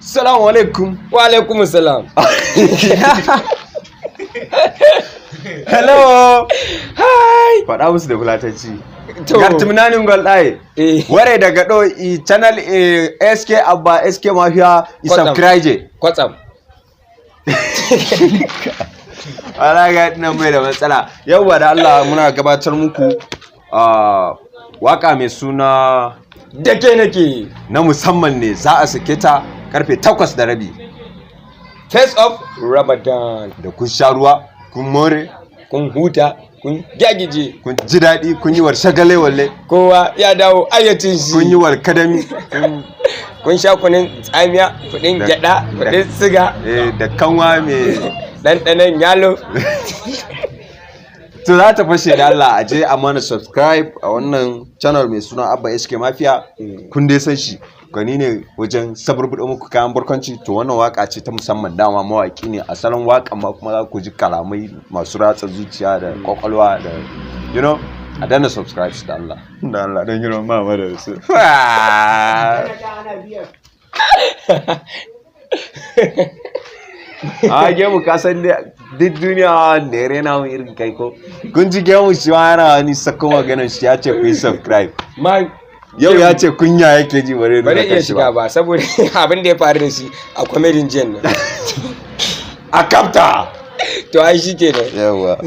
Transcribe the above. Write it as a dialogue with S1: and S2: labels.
S1: Assalamu alaikum.
S2: Wa alaikum salam.
S1: Hello.
S2: Hi.
S1: Faɗa musu da fulatanci.
S2: To.
S1: Gartimnanin gwalɗaye. Ware daga ɗo i channel SK Abba SK Mafia i subscribe.
S2: Kwatsam.
S1: Ala ga nan mai da matsala. Yauwa da Allah muna gabatar muku waka mai suna
S2: Dake nake
S1: na musamman ne, za a sake ta karfe 8:30.
S2: Face of Ramadan.
S1: Da kun sha ruwa, kun more,
S2: kun huta, kun gyagije,
S1: kun ji daɗi, kun yi war shagale walle,
S2: kowa ya dawo ayyacin shi,
S1: kun yi war kadami,
S2: kun sha kunin tsamiya, kudin gyada, kudin siga,
S1: da kanwa mai
S2: ɗanɗanon yalo.
S1: To za ta fashe da Allah a je a mana subscribe a wannan channel mai suna Abba SK Mafia. Kun dai san shi gani ne wajen saburbuɗe muku kayan barkwanci. To wannan waka ce ta musamman, dama mawaki ne a salon waka, ma kuma za ku ji kalamai masu ratsa zuciya da kwakwalwa da a dana subscribe da Allah. Da Allah don girman mama da su. A gemu ka san duk duniya da ya rena mu irin kai ko kun ji gemu shi ma yana wani sakon maganar shi ya ce ku yi subscribe. Yau ya ce kunya yake ji bare
S2: da iya shiga ba saboda abin da ya faru da shi a comedy jiyan nan
S1: a kapta
S2: to ai shi ke da
S1: yawa